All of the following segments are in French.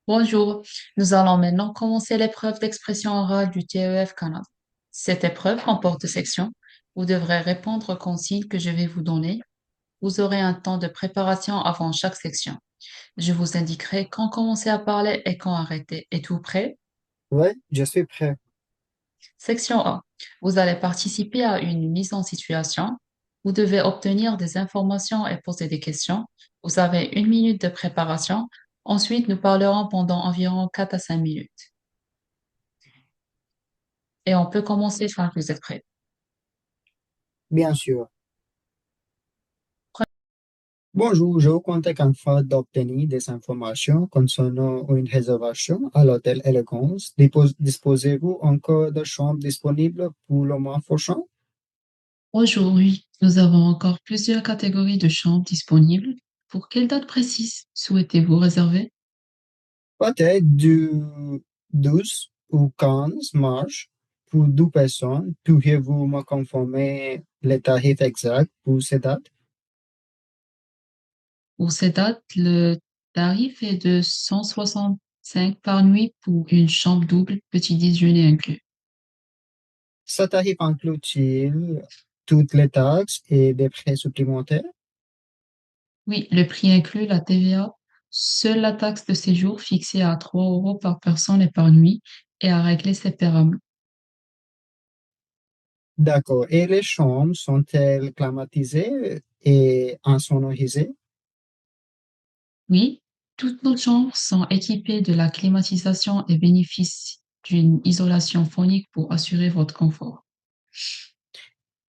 Bonjour, nous allons maintenant commencer l'épreuve d'expression orale du TEF Canada. Cette épreuve comporte deux sections. Vous devrez répondre aux consignes que je vais vous donner. Vous aurez un temps de préparation avant chaque section. Je vous indiquerai quand commencer à parler et quand arrêter. Êtes-vous prêt? Ouais, je suis prêt. Section A. Vous allez participer à une mise en situation. Vous devez obtenir des informations et poser des questions. Vous avez 1 minute de préparation. Ensuite, nous parlerons pendant environ 4 à 5 minutes. Et on peut commencer quand vous êtes prêt. Bien sûr. Bonjour, je vous contacte afin d'obtenir des informations concernant une réservation à l'hôtel Elegance. Disposez-vous encore de chambres disponibles pour le mois prochain? Aujourd'hui, nous avons encore plusieurs catégories de chambres disponibles. Pour quelle date précise souhaitez-vous réserver? Peut-être du 12 ou 15 mars pour 12 personnes. Pourriez-vous me confirmer les tarifs exacts pour ces dates? Pour ces dates, le tarif est de 165 par nuit pour une chambre double, petit déjeuner inclus. Ce tarif inclut-il toutes les taxes et des frais supplémentaires? Oui, le prix inclut la TVA. Seule la taxe de séjour fixée à 3 euros par personne et par nuit est à régler séparément. D'accord. Et les chambres sont-elles climatisées et insonorisées? Oui, toutes nos chambres sont équipées de la climatisation et bénéficient d'une isolation phonique pour assurer votre confort.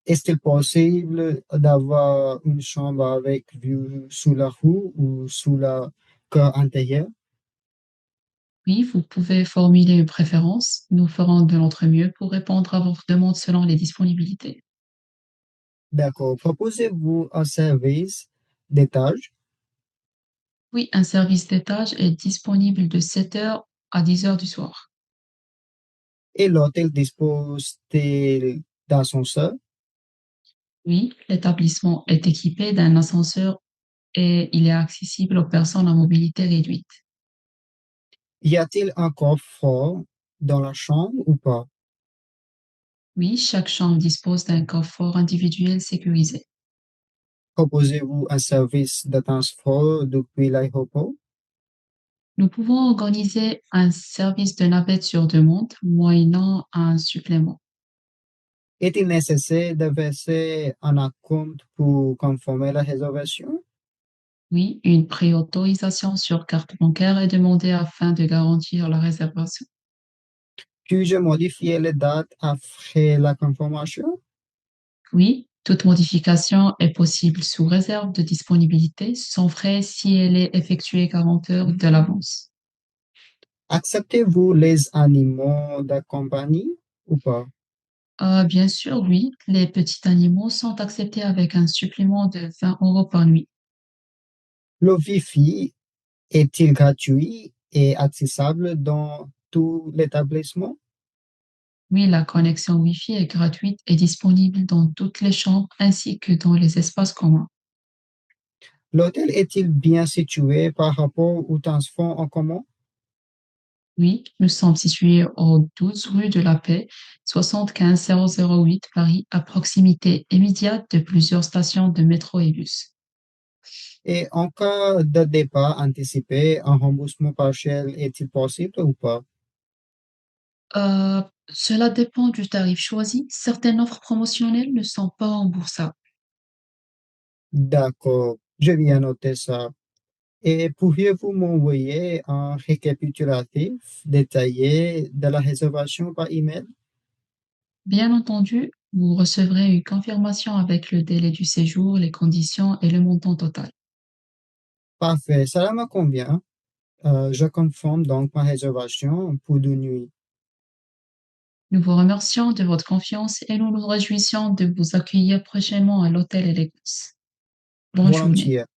Est-il possible d'avoir une chambre avec vue sous la rue ou sous la cour intérieure? Oui, vous pouvez formuler une préférence. Nous ferons de notre mieux pour répondre à votre demande selon les disponibilités. D'accord. Proposez-vous un service d'étage Oui, un service d'étage est disponible de 7 heures à 10 heures du soir. et l'hôtel dispose-t-il d'ascenseur? Oui, l'établissement est équipé d'un ascenseur et il est accessible aux personnes à mobilité réduite. Y a-t-il un coffre dans la chambre ou pas? Oui, chaque chambre dispose d'un coffre individuel sécurisé. Proposez-vous un service de transport depuis l'aéroport? Nous pouvons organiser un service de navette sur demande, moyennant un supplément. Est-il nécessaire de verser un acompte pour conformer la réservation? Oui, une préautorisation sur carte bancaire est demandée afin de garantir la réservation. Puis-je modifier les dates après la confirmation? Oui, toute modification est possible sous réserve de disponibilité, sans frais si elle est effectuée 40 heures de l'avance. Acceptez-vous les animaux de compagnie ou pas? Bien sûr, oui, les petits animaux sont acceptés avec un supplément de 20 euros par nuit. Le Wi-Fi est-il gratuit et accessible dans tout l'établissement? Oui, la connexion Wi-Fi est gratuite et disponible dans toutes les chambres ainsi que dans les espaces communs. L'hôtel est-il bien situé par rapport aux transports en commun? Oui, nous sommes situés au 12 rue de la Paix, 75 008 Paris, à proximité immédiate de plusieurs stations de métro et bus. Et en cas de départ anticipé, un remboursement partiel est-il possible ou pas? Cela dépend du tarif choisi. Certaines offres promotionnelles ne sont pas remboursables. D'accord, je viens noter ça. Et pourriez-vous m'envoyer un récapitulatif détaillé de la réservation par email? Bien entendu, vous recevrez une confirmation avec le délai du séjour, les conditions et le montant total. Parfait, cela me convient. Je confirme donc ma réservation pour 2 nuits. Nous vous remercions de votre confiance et nous nous réjouissons de vous accueillir prochainement à l'hôtel Élégance. Bonne journée. Volontiers.